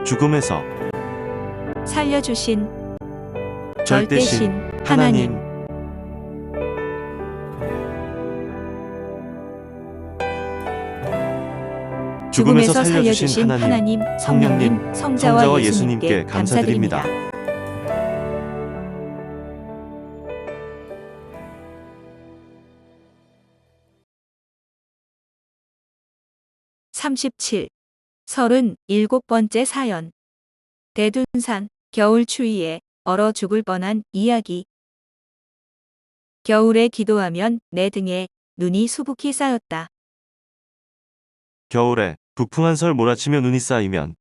죽음에서 살려주신 절대신 하나님. 죽음에서 살려주신 하나님, 성령님, 성자와 예수님께 감사드립니다. 37. 37번째 사연. 대둔산, 겨울 추위에 얼어 죽을 뻔한 이야기. 겨울에 기도하면 내 등에 눈이 수북히 쌓였다. 겨울에 북풍 한 설 몰아치며 눈이 쌓이면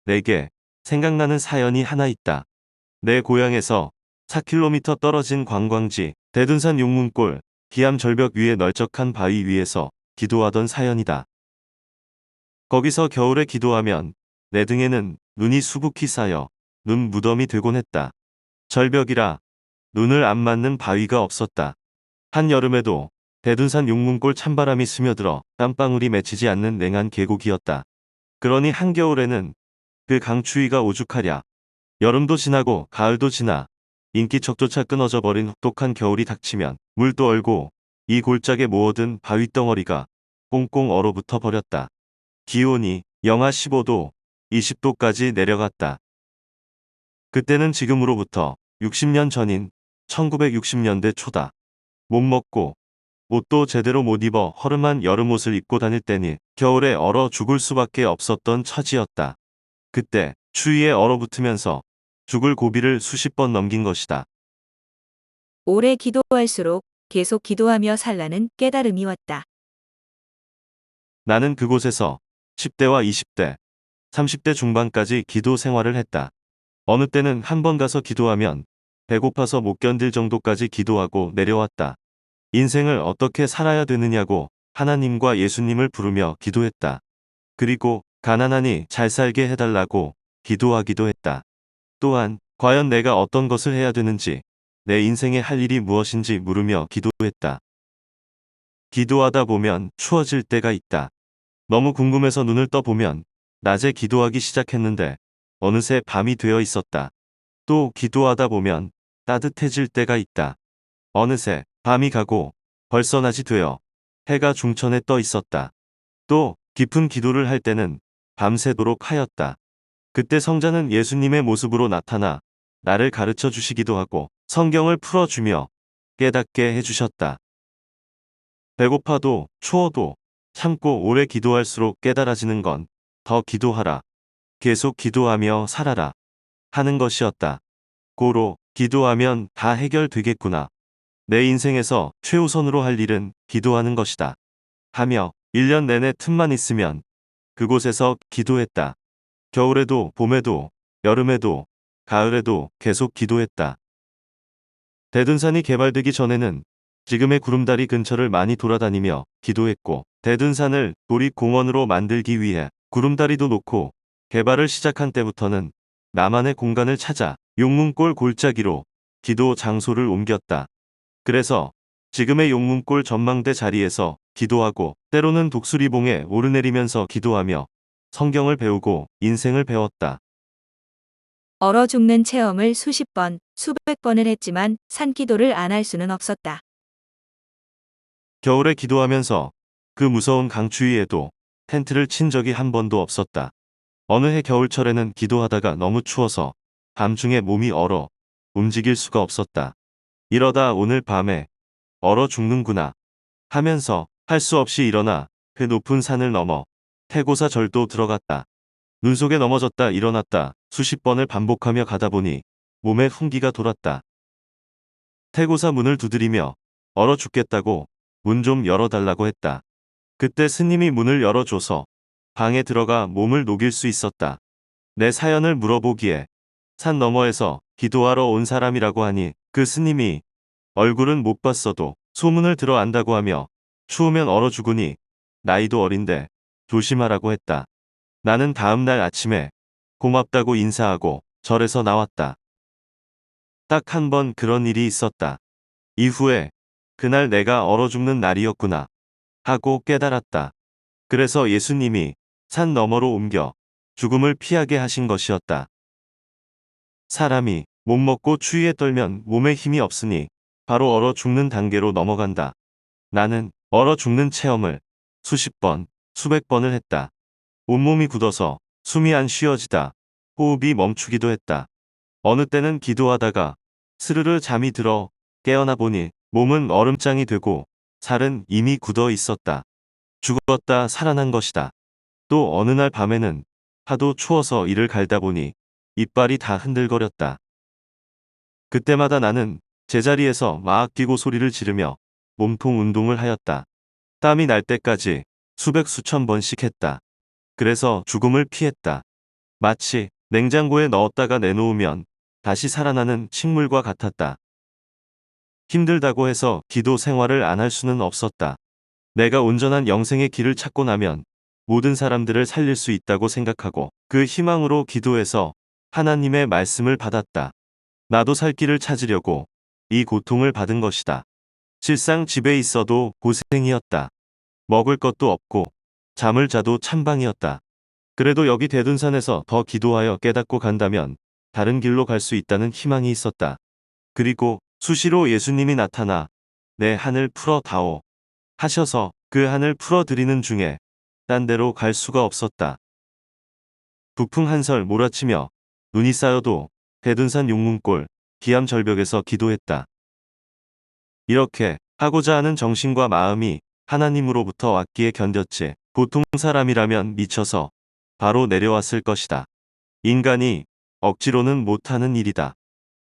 내게 생각나는 사연이 하나 있다. 내 고향에서 4km 떨어진 관광지 대둔산 용문골 기암 절벽 위의 널쩍한 바위 위에서 기도하던 사연이다. 거기서 겨울에 기도하면 내 등에는 눈이 수북히 쌓여 눈 무덤이 되곤 했다. 절벽이라 눈을 안 맞는 바위가 없었다. 한여름에도 대둔산 용문골 찬바람이 스며들어 땀방울이 맺히지 않는 냉한 계곡이었다. 그러니 한겨울에는 그 강추위가 오죽하랴. 여름도 지나고 가을도 지나 인기척조차 끊어져 버린 혹독한 겨울이 닥치면 물도 얼고 이 골짜기에 모어든 바위덩어리가 꽁꽁 얼어붙어 버렸다. 기온이 영하 15도, 20도까지 내려갔다. 그때는 지금으로부터 60년 전인 1960년대 초다. 못 먹고 옷도 제대로 못 입어 허름한 여름옷을 입고 다닐 때니 겨울에 얼어 죽을 수밖에 없었던 처지였다. 그때 추위에 얼어붙으면서 죽을 고비를 수십 번 넘긴 것이다. 오래 기도할수록 계속 기도하며 살라는 깨달음이 왔다. 나는 그곳에서 10대와 20대, 30대 중반까지 기도 생활을 했다. 어느 때는 한 번 가서 기도하면 배고파서 못 견딜 정도까지 기도하고 내려왔다. 인생을 어떻게 살아야 되느냐고 하나님과 예수님을 부르며 기도했다. 그리고 가난하니 잘 살게 해달라고 기도하기도 했다. 또한 과연 내가 어떤 것을 해야 되는지, 내 인생에 할 일이 무엇인지 물으며 기도했다. 기도하다 보면 추워질 때가 있다. 너무 궁금해서 눈을 떠보면 낮에 기도하기 시작했는데 어느새 밤이 되어 있었다. 또 기도하다 보면 따뜻해질 때가 있다. 어느새 밤이 가고 벌써 낮이 되어 해가 중천에 떠 있었다. 또 깊은 기도를 할 때는 밤새도록 하였다. 그때 성자는 예수님의 모습으로 나타나 나를 가르쳐 주시기도 하고 성경을 풀어주며 깨닫게 해주셨다. 배고파도 추워도 참고 오래 기도할수록 깨달아지는 건 더 기도하라, 계속 기도하며 살아라 하는 것이었다. 고로 기도하면 다 해결되겠구나. 내 인생에서 최우선으로 할 일은 기도하는 것이다. 하며 1년 내내 틈만 있으면 그곳에서 기도했다. 겨울에도 봄에도 여름에도 가을에도 계속 기도했다. 대둔산이 개발되기 전에는 지금의 구름다리 근처를 많이 돌아다니며 기도했고, 대둔산을 도립공원으로 만들기 위해 구름다리도 놓고 개발을 시작한 때부터는 나만의 공간을 찾아 용문골 골짜기로 기도 장소를 옮겼다. 그래서 지금의 용문골 전망대 자리에서 기도하고 때로는 독수리봉에 오르내리면서 기도하며 성경을 배우고 인생을 배웠다. 얼어 죽는 체험을 수십 번, 수백 번을 했지만 산기도를 안 할 수는 없었다. 겨울에 기도하면서 그 무서운 강추위에도 텐트를 친 적이 한 번도 없었다. 어느 해 겨울철에는 기도하다가 너무 추워서 밤중에 몸이 얼어 움직일 수가 없었다. 이러다 오늘 밤에 얼어 죽는구나 하면서 할 수 없이 일어나 그 높은 산을 넘어 태고사 절도 들어갔다. 눈 속에 넘어졌다 일어났다 수십 번을 반복하며 가다 보니 몸에 훈기가 돌았다. 태고사 문을 두드리며 얼어 죽겠다고 문 좀 열어달라고 했다. 그때 스님이 문을 열어줘서 방에 들어가 몸을 녹일 수 있었다. 내 사연을 물어보기에 산 너머에서 기도하러 온 사람이라고 하니 그 스님이 얼굴은 못 봤어도 소문을 들어 안다고 하며 추우면 얼어 죽으니 나이도 어린데 조심하라고 했다. 나는 다음 날 아침에 고맙다고 인사하고 절에서 나왔다. 딱 한 번 그런 일이 있었다. 이후에 그날 내가 얼어 죽는 날이었구나 하고 깨달았다. 그래서 예수님이 산 너머로 옮겨 죽음을 피하게 하신 것이었다. 사람이 못 먹고 추위에 떨면 몸에 힘이 없으니 바로 얼어 죽는 단계로 넘어간다. 나는 얼어 죽는 체험을 수십 번, 수백 번을 했다. 온몸이 굳어서 숨이 안 쉬어지다. 호흡이 멈추기도 했다. 어느 때는 기도하다가 스르르 잠이 들어 깨어나 보니 몸은 얼음장이 되고 살은 이미 굳어 있었다. 죽었다 살아난 것이다. 또 어느 날 밤에는 하도 추워서 이를 갈다 보니 이빨이 다 흔들거렸다. 그때마다 나는 제자리에서 막 뛰고 소리를 지르며 몸통 운동을 하였다. 땀이 날 때까지 수백 수천 번씩 했다. 그래서 죽음을 피했다. 마치 냉장고에 넣었다가 내놓으면 다시 살아나는 식물과 같았다. 힘들다고 해서 기도 생활을 안 할 수는 없었다. 내가 온전한 영생의 길을 찾고 나면 모든 사람들을 살릴 수 있다고 생각하고 그 희망으로 기도해서 하나님의 말씀을 받았다. 나도 살 길을 찾으려고 이 고통을 받은 것이다. 실상 집에 있어도 고생이었다. 먹을 것도 없고 잠을 자도 찬방이었다. 그래도 여기 대둔산에서 더 기도하여 깨닫고 간다면 다른 길로 갈 수 있다는 희망이 있었다. 그리고 수시로 예수님이 나타나 내 한을 풀어 다오 하셔서 그 한을 풀어드리는 중에 딴 데로 갈 수가 없었다. 북풍 한설 몰아치며 눈이 쌓여도 대둔산 용문골 기암 절벽에서 기도했다. 이렇게 하고자 하는 정신과 마음이 하나님으로부터 왔기에 견뎠지. 보통 사람이라면 미쳐서 바로 내려왔을 것이다. 인간이 억지로는 못하는 일이다.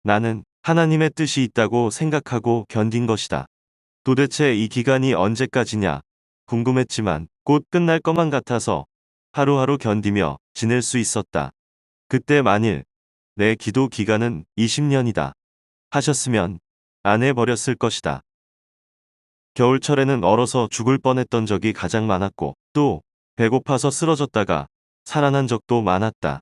나는 하나님의 뜻이 있다고 생각하고 견딘 것이다. 도대체 이 기간이 언제까지냐 궁금했지만 곧 끝날 것만 같아서 하루하루 견디며 지낼 수 있었다. 그때 만일 내 기도 기간은 20년이다 하셨으면 안 해버렸을 것이다. 겨울철에는 얼어서 죽을 뻔했던 적이 가장 많았고 또 배고파서 쓰러졌다가 살아난 적도 많았다.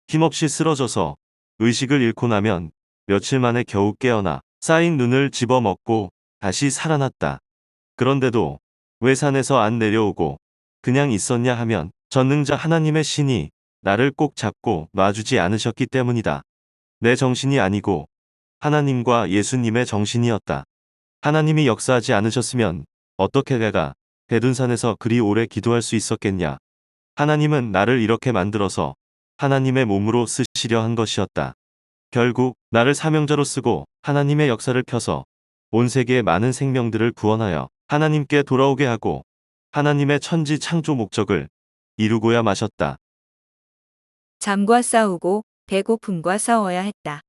힘없이 쓰러져서 의식을 잃고 나면 며칠 만에 겨우 깨어나 쌓인 눈을 집어먹고 다시 살아났다. 그런데도 왜 산에서 안 내려오고 그냥 있었냐 하면 전능자 하나님의 신이 나를 꼭 잡고 놔주지 않으셨기 때문이다. 내 정신이 아니고 하나님과 예수님의 정신이었다. 하나님이 역사하지 않으셨으면 어떻게 내가 대둔산에서 그리 오래 기도할 수 있었겠냐. 하나님은 나를 이렇게 만들어서 하나님의 몸으로 쓰시려 한 것이었다. 결국 나를 사명자로 쓰고 하나님의 역사를 펴서 온 세계의 많은 생명들을 구원하여 하나님께 돌아오게 하고 하나님의 천지 창조 목적을 이루고야 마셨다. 잠과 싸우고 배고픔과 싸워야 했다.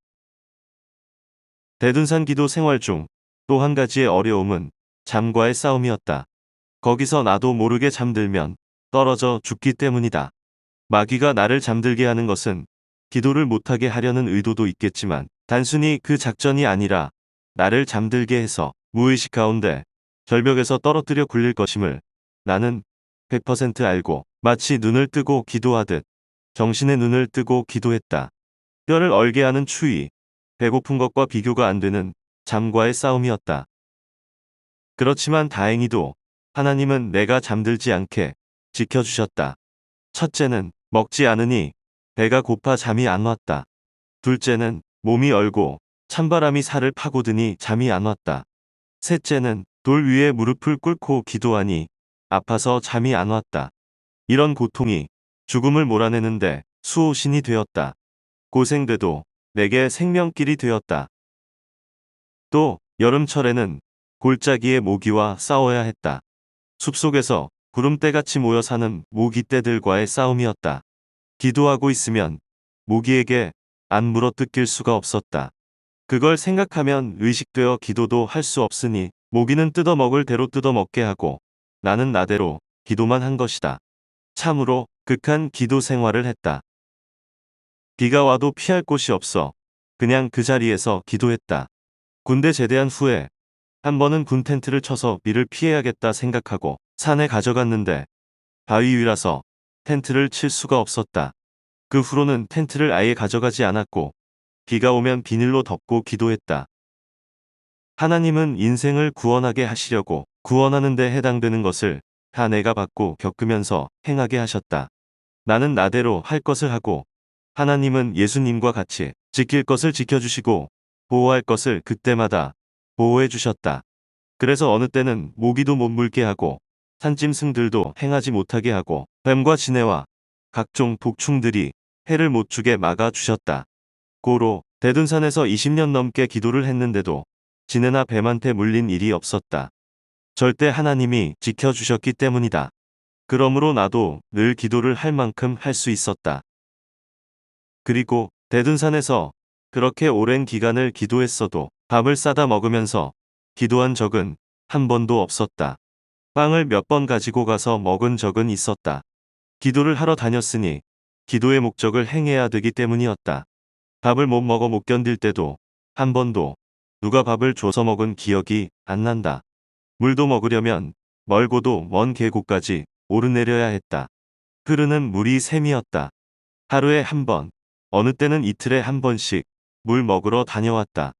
대둔산 기도 생활 중 또 한 가지의 어려움은 잠과의 싸움이었다. 거기서 나도 모르게 잠들면 떨어져 죽기 때문이다. 마귀가 나를 잠들게 하는 것은 기도를 못하게 하려는 의도도 있겠지만 단순히 그 작전이 아니라 나를 잠들게 해서 무의식 가운데 절벽에서 떨어뜨려 굴릴 것임을 나는 100% 알고 마치 눈을 뜨고 기도하듯 정신의 눈을 뜨고 기도했다. 뼈를 얼게 하는 추위, 배고픈 것과 비교가 안 되는 잠과의 싸움이었다. 그렇지만 다행히도 하나님은 내가 잠들지 않게 지켜주셨다. 첫째는 먹지 않으니 배가 고파 잠이 안 왔다. 둘째는 몸이 얼고 찬바람이 살을 파고드니 잠이 안 왔다. 셋째는 돌 위에 무릎을 꿇고 기도하니 아파서 잠이 안 왔다. 이런 고통이 죽음을 몰아내는데 수호신이 되었다. 고생돼도 내게 생명길이 되었다. 또 여름철에는 골짜기의 모기와 싸워야 했다. 숲속에서 구름대같이 모여 사는 모기떼들과의 싸움이었다. 기도하고 있으면 모기에게 안 물어뜯길 수가 없었다. 그걸 생각하면 의식되어 기도도 할 수 없으니 모기는 뜯어먹을 대로 뜯어먹게 하고 나는 나대로 기도만 한 것이다. 참으로 극한 기도 생활을 했다. 비가 와도 피할 곳이 없어 그냥 그 자리에서 기도했다. 군대 제대한 후에 한 번은 군 텐트를 쳐서 비를 피해야겠다 생각하고 산에 가져갔는데 바위 위라서 텐트를 칠 수가 없었다. 그 후로는 텐트를 아예 가져가지 않았고 비가 오면 비닐로 덮고 기도했다. 하나님은 인생을 구원하게 하시려고 구원하는 데 해당되는 것을 다 내가 받고 겪으면서 행하게 하셨다. 나는 나대로 할 것을 하고 하나님은 예수님과 같이 지킬 것을 지켜주시고 보호할 것을 그때마다 보호해 주셨다. 그래서 어느 때는 모기도 못 물게 하고 산짐승들도 행하지 못하게 하고 뱀과 지네와 각종 독충들이 해를 못 주게 막아 주셨다. 고로 대둔산에서 20년 넘게 기도를 했는데도 지네나 뱀한테 물린 일이 없었다. 절대 하나님이 지켜주셨기 때문이다. 그러므로 나도 늘 기도를 할 만큼 할 수 있었다. 그리고 대둔산에서 그렇게 오랜 기간을 기도했어도 밥을 싸다 먹으면서 기도한 적은 한 번도 없었다. 빵을 몇 번 가지고 가서 먹은 적은 있었다. 기도를 하러 다녔으니 기도의 목적을 행해야 되기 때문이었다. 밥을 못 먹어 못 견딜 때도 한 번도 누가 밥을 줘서 먹은 기억이 안 난다. 물도 먹으려면 멀고도 먼 계곡까지 오르내려야 했다. 흐르는 물이 샘이었다. 하루에 한 번, 어느 때는 이틀에 한 번씩 물 먹으러 다녀왔다.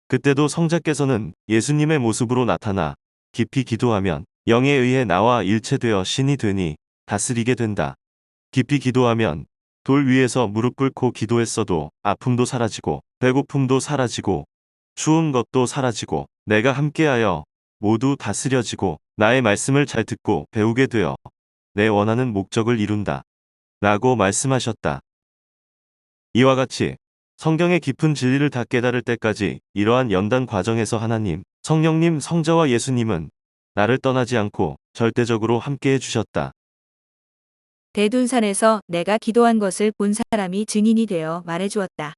그때도 성자께서는 예수님의 모습으로 나타나 깊이 기도하면 영에 의해 나와 일체되어 신이 되니 다스리게 된다. 깊이 기도하면 돌 위에서 무릎 꿇고 기도했어도 아픔도 사라지고 배고픔도 사라지고 추운 것도 사라지고 내가 함께하여 모두 다스려지고 나의 말씀을 잘 듣고 배우게 되어 내 원하는 목적을 이룬다. 라고 말씀하셨다. 이와 같이 성경의 깊은 진리를 다 깨달을 때까지 이러한 연단 과정에서 하나님, 성령님, 성자와 예수님은 나를 떠나지 않고 절대적으로 함께해 주셨다. 대둔산에서 내가 기도한 것을 본 사람이 증인이 되어 말해주었다.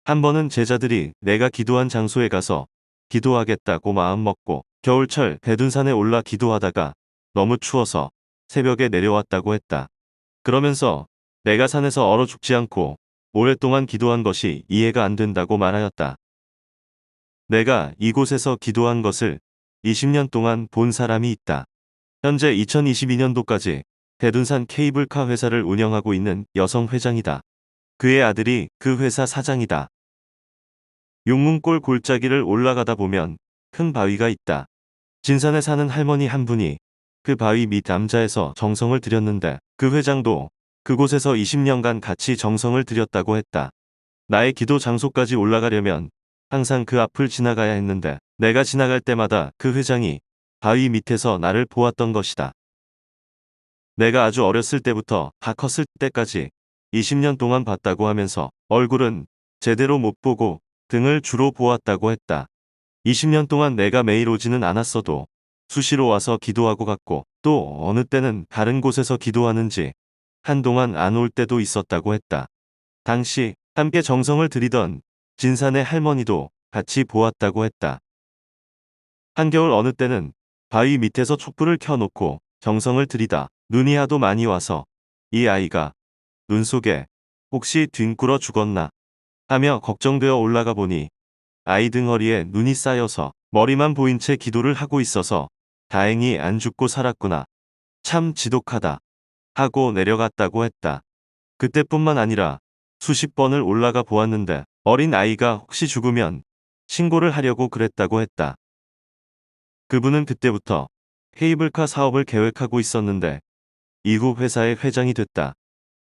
한 번은 제자들이 내가 기도한 장소에 가서 기도하겠다고 마음먹고 겨울철 대둔산에 올라 기도하다가 너무 추워서 새벽에 내려왔다고 했다. 그러면서 내가 산에서 얼어 죽지 않고 오랫동안 기도한 것이 이해가 안 된다고 말하였다. 내가 이곳에서 기도한 것을 20년 동안 본 사람이 있다. 현재 2022년도까지 대둔산 케이블카 회사를 운영하고 있는 여성 회장이다. 그의 아들이 그 회사 사장이다. 용문골 골짜기를 올라가다 보면 큰 바위가 있다. 진산에 사는 할머니 한 분이 그 바위 밑 남자에서 정성을 들였는데 그 회장도 그곳에서 20년간 같이 정성을 들였다고 했다. 나의 기도 장소까지 올라가려면 항상 그 앞을 지나가야 했는데 내가 지나갈 때마다 그 회장이 바위 밑에서 나를 보았던 것이다. 내가 아주 어렸을 때부터 다 컸을 때까지 20년 동안 봤다고 하면서 얼굴은 제대로 못 보고 등을 주로 보았다고 했다. 20년 동안 내가 매일 오지는 않았어도 수시로 와서 기도하고 갔고 또 어느 때는 다른 곳에서 기도하는지 한동안 안 올 때도 있었다고 했다. 당시 함께 정성을 들이던 진산의 할머니도 같이 보았다고 했다. 한겨울 어느 때는 바위 밑에서 촛불을 켜놓고 정성을 들이다 눈이 하도 많이 와서 이 아이가 눈 속에 혹시 뒹굴어 죽었나 하며 걱정되어 올라가 보니 아이 등허리에 눈이 쌓여서 머리만 보인 채 기도를 하고 있어서 다행히 안 죽고 살았구나. 참 지독하다. 하고 내려갔다고 했다. 그때뿐만 아니라 수십 번을 올라가 보았는데 어린 아이가 혹시 죽으면 신고를 하려고 그랬다고 했다. 그분은 그때부터 케이블카 사업을 계획하고 있었는데 이후 회사의 회장이 됐다.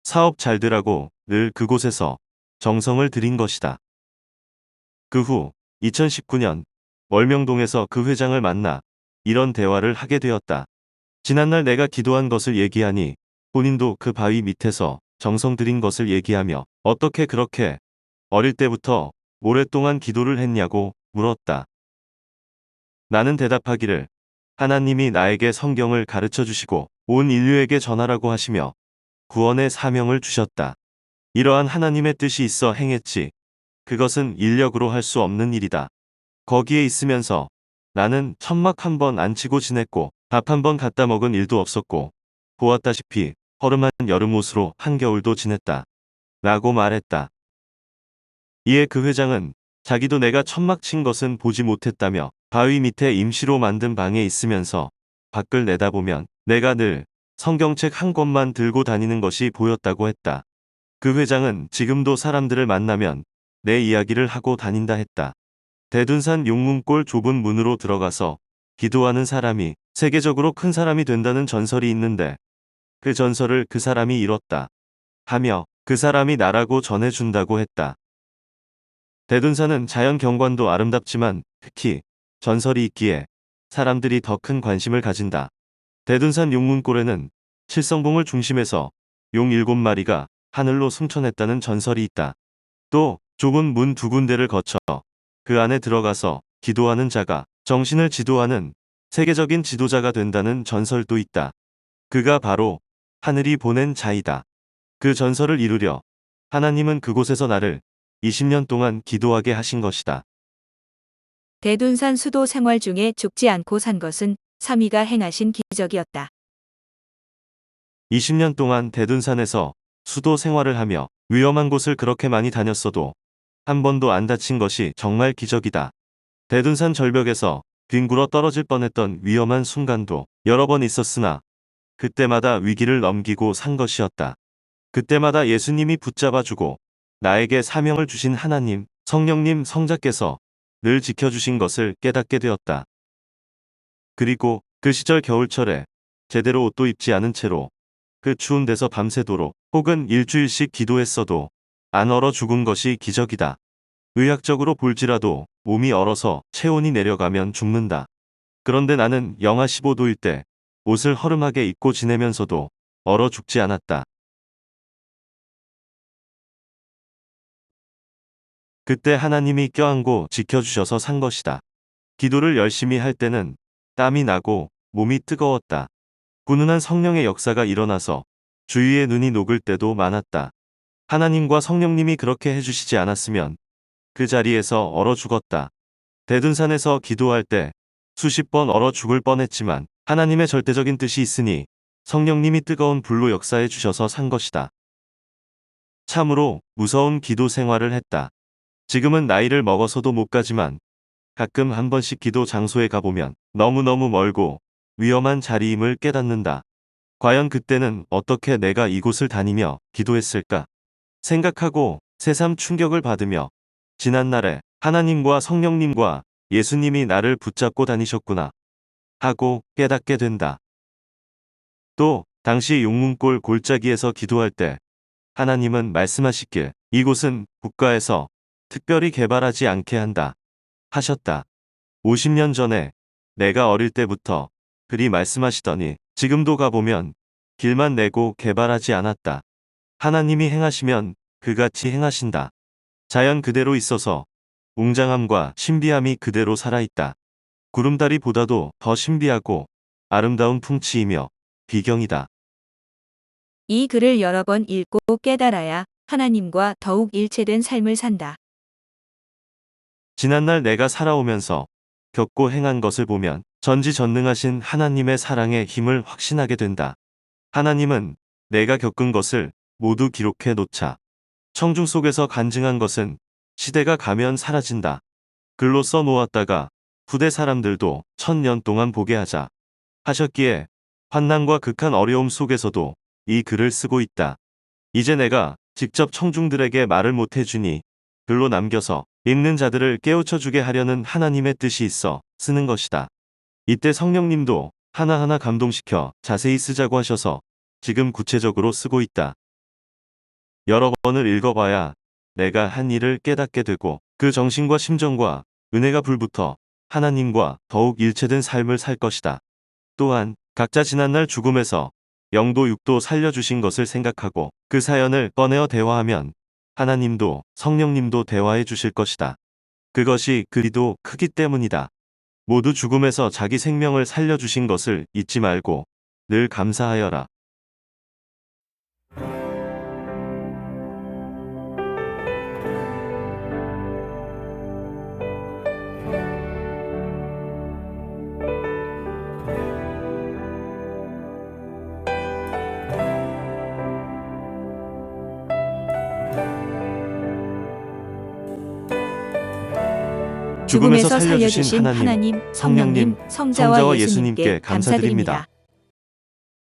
사업 잘 되라고 늘 그곳에서 정성을 들인 것이다. 그 후 2019년 월명동에서 그 회장을 만나 이런 대화를 하게 되었다. 지난날 내가 기도한 것을 얘기하니 본인도 그 바위 밑에서 정성 들인 것을 얘기하며 어떻게 그렇게 어릴 때부터 오랫동안 기도를 했냐고 물었다. 나는 대답하기를 하나님이 나에게 성경을 가르쳐 주시고 온 인류에게 전하라고 하시며 구원의 사명을 주셨다. 이러한 하나님의 뜻이 있어 행했지. 그것은 인력으로 할 수 없는 일이다. 거기에 있으면서 나는 천막 한 번 안 치고 지냈고 밥 한 번 갖다 먹은 일도 없었고 보았다시피 허름한 여름 옷으로 한겨울도 지냈다. 라고 말했다. 이에 그 회장은 자기도 내가 천막 친 것은 보지 못했다며 바위 밑에 임시로 만든 방에 있으면서 밖을 내다보면 내가 늘 성경책 한 권만 들고 다니는 것이 보였다고 했다. 그 회장은 지금도 사람들을 만나면 내 이야기를 하고 다닌다 했다. 대둔산 용문골 좁은 문으로 들어가서 기도하는 사람이 세계적으로 큰 사람이 된다는 전설이 있는데 그 전설을 그 사람이 이뤘다. 하며 그 사람이 나라고 전해준다고 했다. 대둔산은 자연 경관도 아름답지만 특히 전설이 있기에 사람들이 더 큰 관심을 가진다. 대둔산 용문골에는 칠성봉을 중심해서 용 7마리가 하늘로 승천했다는 전설이 있다. 또 좁은 문 2군데를 거쳐 그 안에 들어가서 기도하는 자가 정신을 지도하는 세계적인 지도자가 된다는 전설도 있다. 그가 바로 하늘이 보낸 자이다. 그 전설을 이루려 하나님은 그곳에서 나를 20년 동안 기도하게 하신 것이다. 대둔산 수도 생활 중에 죽지 않고 산 것은 삼위가 행하신 기적이었다. 20년 동안 대둔산에서 수도 생활을 하며 위험한 곳을 그렇게 많이 다녔어도 한 번도 안 다친 것이 정말 기적이다. 대둔산 절벽에서 뒹굴어 떨어질 뻔했던 위험한 순간도 여러 번 있었으나 그때마다 위기를 넘기고 산 것이었다. 그때마다 예수님이 붙잡아주고 나에게 사명을 주신 하나님, 성령님, 성자께서 늘 지켜주신 것을 깨닫게 되었다. 그리고 그 시절 겨울철에 제대로 옷도 입지 않은 채로 그 추운 데서 밤새도록 혹은 일주일씩 기도했어도 안 얼어 죽은 것이 기적이다. 의학적으로 볼지라도 몸이 얼어서 체온이 내려가면 죽는다. 그런데 나는 영하 15도일 때 옷을 허름하게 입고 지내면서도 얼어 죽지 않았다. 그때 하나님이 껴안고 지켜주셔서 산 것이다. 기도를 열심히 할 때는 땀이 나고 몸이 뜨거웠다. 훈훈한 성령의 역사가 일어나서 주위의 눈이 녹을 때도 많았다. 하나님과 성령님이 그렇게 해주시지 않았으면 그 자리에서 얼어 죽었다. 대둔산에서 기도할 때 수십 번 얼어 죽을 뻔했지만 하나님의 절대적인 뜻이 있으니 성령님이 뜨거운 불로 역사해 주셔서 산 것이다. 참으로 무서운 기도 생활을 했다. 지금은 나이를 먹어서도 못 가지만 가끔 한 번씩 기도 장소에 가보면 너무너무 멀고 위험한 자리임을 깨닫는다. 과연 그때는 어떻게 내가 이곳을 다니며 기도했을까 생각하고 새삼 충격을 받으며 지난날에 하나님과 성령님과 예수님이 나를 붙잡고 다니셨구나 하고 깨닫게 된다. 또 당시 용문골 골짜기에서 기도할 때 하나님은 말씀하시길 이곳은 국가에서 특별히 개발하지 않게 한다 하셨다. 50년 전에 내가 어릴 때부터 그리 말씀하시더니 지금도 가보면 길만 내고 개발하지 않았다. 하나님이 행하시면 그같이 행하신다. 자연 그대로 있어서 웅장함과 신비함이 그대로 살아있다. 구름다리보다도 더 신비하고 아름다운 풍치이며 비경이다. 이 글을 여러 번 읽고 깨달아야 하나님과 더욱 일체된 삶을 산다. 지난날 내가 살아오면서 겪고 행한 것을 보면 전지전능하신 하나님의 사랑의 힘을 확신하게 된다. 하나님은 내가 겪은 것을 모두 기록해 놓자. 청중 속에서 간증한 것은 시대가 가면 사라진다. 글로 써 놓았다가 후대 사람들도 1000년 동안 보게 하자 하셨기에 환난과 극한 어려움 속에서도 이 글을 쓰고 있다. 이제 내가 직접 청중들에게 말을 못 해주니 글로 남겨서 읽는 자들을 깨우쳐 주게 하려는 하나님의 뜻이 있어 쓰는 것이다. 이때 성령님도 하나하나 감동시켜 자세히 쓰자고 하셔서 지금 구체적으로 쓰고 있다. 여러 번을 읽어봐야 내가 한 일을 깨닫게 되고 그 정신과 심정과 은혜가 불붙어 하나님과 더욱 일체된 삶을 살 것이다. 또한 각자 지난날 죽음에서 영도 육도 살려주신 것을 생각하고 그 사연을 꺼내어 대화하면 하나님도 성령님도 대화해 주실 것이다. 그것이 그리도 크기 때문이다. 모두 죽음에서 자기 생명을 살려주신 것을 잊지 말고 늘 감사하여라. 죽음에서 살려주신 하나님, 성령님, 성자와 성자와 예수님께 감사드립니다.